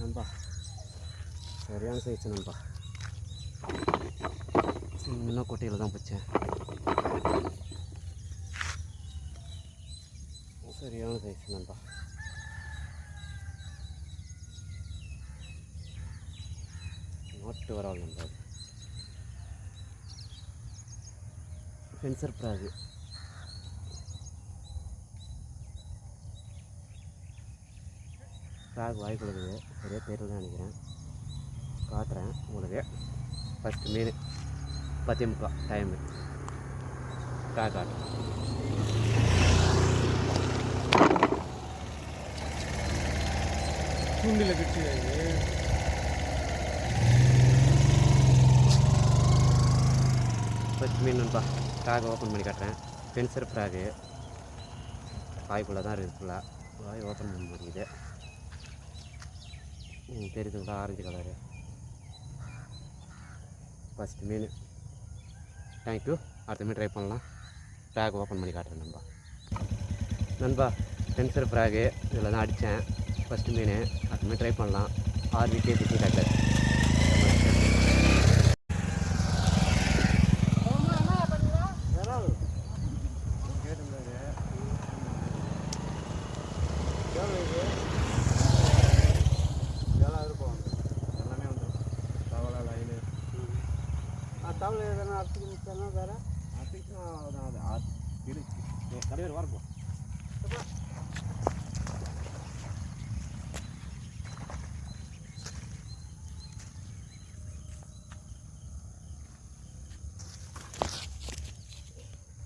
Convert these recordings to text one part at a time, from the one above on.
நண்பா சரியான சைஸ் நண்பா. சின்ன கொட்டையில் தான் பிடிச்சேன். சரியான சைஸ் நண்பா. நாட்டு வரால் நண்பா. அது ஃபென்சர் பிராகு. ஃப்ராக் வாய் கொடுக்குது, சரியாக தெரியலன்னு நினைக்கிறேன். காட்டுறேன் உங்களுக்கு. ஃபஸ்ட்டு மீன் 10:45 டைமு. ஃப்ராக் காட்டுறேன். தூண்டில் கட்சி ஃபஸ்ட் மீன் நண்பா. ஃப்ராக் ஓப்பன் பண்ணி காட்டுறேன். Fencer frog. வாய்க்குள்ளே தான் இருக்குது ஃபுல்லாக. வாய் ஓப்பன் பண்ண முடியுது. தெரியுதுங்களா? Orange colour. ஃபஸ்ட்டு மீன். தேங்க்யூ. அடுத்த மீன் ட்ரை பண்ணலாம். ஃப்ராக் ஓப்பன் பண்ணி காட்டுறேன் நண்பா. நண்பா ஃபென்சர் ஃப்ராகு இதில் தான் அடித்தேன். ஃபஸ்ட்டு மீன். அடுத்த மீன் ட்ரை பண்ணலாம். RVK fishing tackler. தவளை எதனா அறுத்துக்கு மிச்சம்னா வேறு அறுத்துக்குன்னா அது கடையில் வரப்போ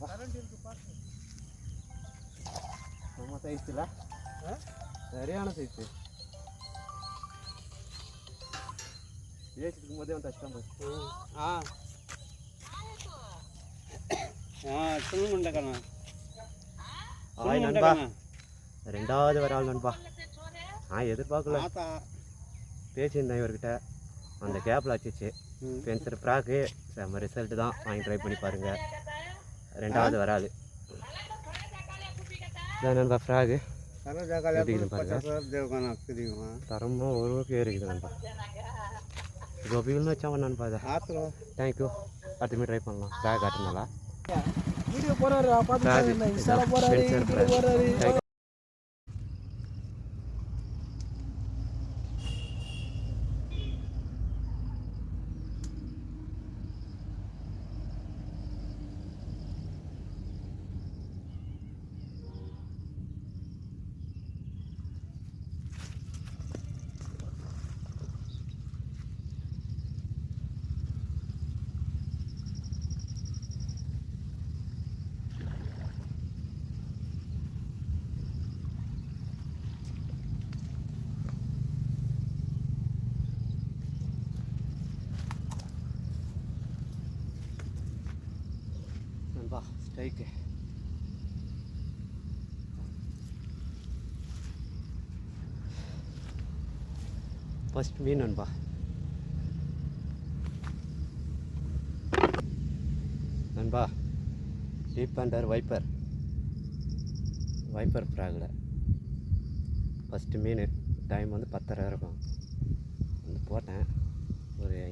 கரண்ட் இருக்கு பார்த்து. நம்ம சைஸில் சரியான சைஸு. ஏசிக்கும் போதே வந்து கஷ்டம். சொல்லுங்கண்ணா. ஆய் நண்பா, ரெண்டாவது வரால் நண்பா. நான் எதிர்பார்க்கல. பேசியிருந்தேன் இவர்கிட்ட, அந்த கேப்பில் வச்சிச்சு. ஃபென்சர் ஃப்ராக்கு செம்ம ரிசல்ட்டு தான். வாங்கி ட்ரை பண்ணி பாருங்கள். ரெண்டாவது வராது இதான் நண்பா ஃப்ராகு. தரமாக ஓரளவுக்கு இருக்குது நண்பா. கோபிகள்னு வச்சா நண்பா. அதை தேங்க்யூ. அடுத்த ட்ரை பண்ணலாம். ஃப்ராக் காட்டுனாலா வீடியோ போறாரு, போறாரு. நண்பா ஸ்ட்ரைக்கு. ஃபஸ்ட் மீன் நண்பா. நண்பா deep under wiper fragile first மீன். டைம் வந்து 10:30 இருக்கும். வந்து போட்டேன்.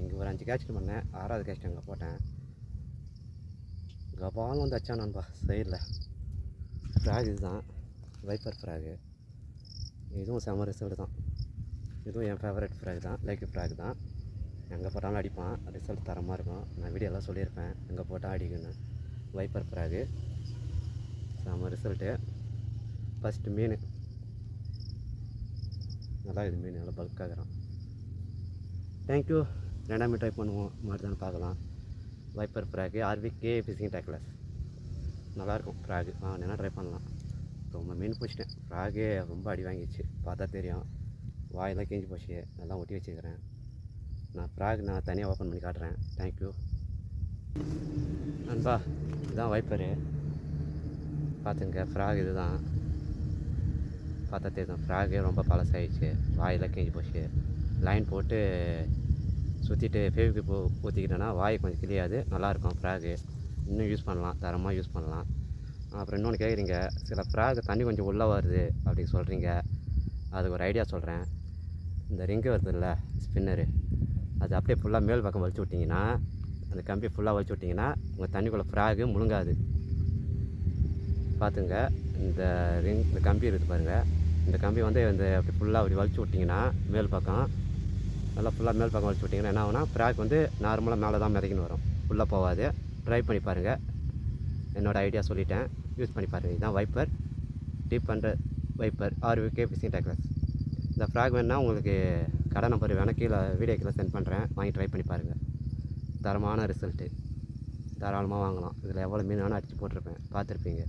இங்கே ஒரு 5 கேட்ச் பண்ணேன். 6வது கேட்ச் அங்கே போட்டேன். கபாலும் வந்து வச்சான் நண்பா சைடில். ஃப்ராக் இதுதான், வைப்பர் ஃப்ராகு. இதுவும் செம ரிசல்ட் தான். இதுவும் என் ஃபேவரட் ஃப்ராக் தான். லைக் ஃப்ராக் தான். எங்கே போட்டாலும் அடிப்பான். ரிசல்ட் தரமாக இருக்கும். நான் வீடியோலாம் சொல்லியிருப்பேன் எங்கே போட்டால் அடிக்குன்னு. வைப்பர் ஃப்ராகு செம ரிசல்ட்டு. ஃபஸ்ட்டு மீன் நல்லா இது. மீன் நல்லா பல்காகிறான். தேங்க்யூ. ரெண்டாம் மீன் ட்ரை பண்ணுவோம். மாட்டுதான்னு பார்க்கலாம். Viper frog RVK fishing tackler. நல்லாயிருக்கும் ஃப்ராகு. என்ன ட்ரை பண்ணலாம். ரொம்ப மீன் பிடிச்சிட்டேன். ஃப்ராகே ரொம்ப அடி வாங்கிடுச்சு. பார்த்தா தெரியும். வாயெல்லாம் கிஞ்சி போச்சு. நல்லா ஒட்டி வச்சுக்கிறேன். நான் தனியாக ஓப்பன் பண்ணி காட்டுறேன். தேங்க்யூ நண்பா. இதுதான் வைப்பரு. பார்த்துங்க. ஃப்ராக் இது தான். பார்த்தா தெரியும். ஃப்ராகே ரொம்ப பழசாயிடுச்சு. வாயெல்லாம் கிஞ்சி போச்சு. லைன் போட்டு சுற்றிட்டு ஃபேவிக்கு ஊற்றிக்கிட்டேன்னா வாய் கொஞ்சம் கிளியாது. நல்லாயிருக்கும் ஃப்ராகு. இன்னும் யூஸ் பண்ணலாம். தரமாக யூஸ் பண்ணலாம். அப்புறம் இன்னொன்று கேட்குறீங்க, சில ஃப்ராக் தண்ணி கொஞ்சம் உள்ளே வருது அப்படி சொல்கிறீங்க. அதுக்கு ஒரு ஐடியா சொல்கிறேன். இந்த ரிங்கு வருதுல்ல ஸ்பின்னரு, அது அப்படியே ஃபுல்லாக மேல் பக்கம் வலிச்சு விட்டிங்கன்னா, அந்த கம்பி ஃபுல்லாக வலிச்சு விட்டிங்கன்னா உங்கள் தண்ணிக்குள்ளே ஃப்ராகு முழுங்காது. பார்த்துங்க. இந்த இந்த கம்பி இருக்குது பாருங்கள், இந்த கம்பி வந்து இந்த அப்படி ஃபுல்லாக அப்படி வலிச்சு விட்டிங்கன்னா மேல் பக்கம் நல்லா ஃபுல்லாக மேல் பக்கம் வலிச்சு விட்டிங்கன்னா என்ன ஆகுனா ஃப்ராக் வந்து நார்மலாக மேலே தான் மிதக்கின்னு வரும், ஃபுல்லாக போகாது. ட்ரை பண்ணி பாருங்கள். என்னோடய ஐடியா சொல்லிட்டேன், யூஸ் பண்ணி பாருங்கள். இதுதான் viper, deep and viper RVK fishing tackles. இந்த ஃப்ராக் வேணுன்னா உங்களுக்கு கடை நம்பர் வேணால் கீழே வீடியோ கீழே சென்ட் பண்ணுறேன், வாங்கி ட்ரை பண்ணி பாருங்கள். தரமான ரிசல்ட்டு, தாராளமாக வாங்கலாம். இதில் எவ்வளோ மீன் வேணால் அடித்து போட்டிருப்பேன், பார்த்துருப்பீங்க.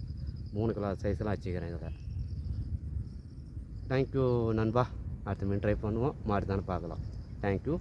3 கிலோ சைஸ்லாம் வச்சுக்கிறேன் இதில். தேங்க்யூ நண்பா. அடுத்த மீன் ட்ரை பண்ணுவோம், மாறுதானு பார்க்கலாம். தேங்க்யூ.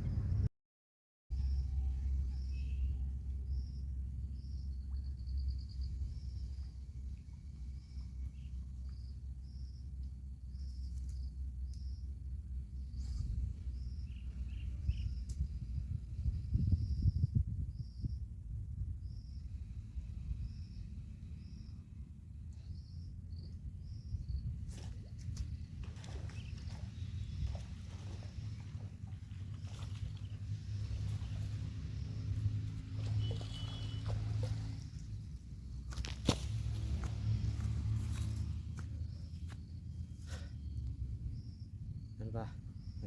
நண்பா,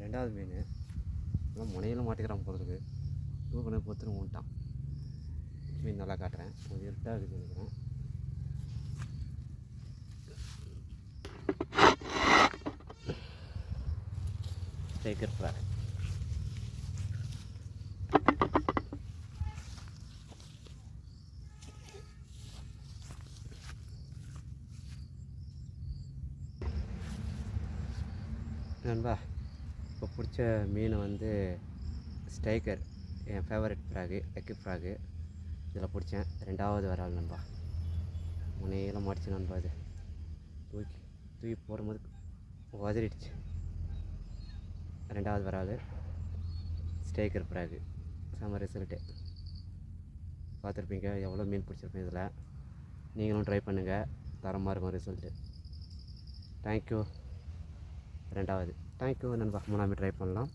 2வது மீன் எல்லாம் முனையிலும் மாட்டிக்கிறான் போல இருக்குது. தூக்கின பொத்துன்னு ஓட்டான். மீன் நல்லா காட்டுறேன், கொஞ்சம் இருட்டாக இருக்குது நினைக்கிறேன். ஸ்டைக்கர் ஃப்ராக். நண்பா, இப்போ பிடிச்ச மீன் வந்து ஸ்டைக்கர், என் ஃபேவரட் ஃப்ராகு, லக்கி ஃப்ராகு. இதில் பிடிச்சேன். 2வது வரால் நண்பா, முனையெல்லாம் மாட்டிச்சு நண்பா. இது தூக்கி போடும்போது உதறிடுச்சு. 2வது வரால் ஸ்டைக்கர் ஃப்ராகு, செம்ம ரிசல்ட்டு. பார்த்துருப்பீங்க எவ்வளோ மீன் பிடிச்சிருப்பேன் இதில். நீங்களும் ட்ரை பண்ணுங்கள், தரமாக இருக்கும் ரிசல்ட்டு. தேங்க்யூ. 2வது தேங்க்யூ நண்பா. 3ஆவது ட்ரை பண்ணலாம்.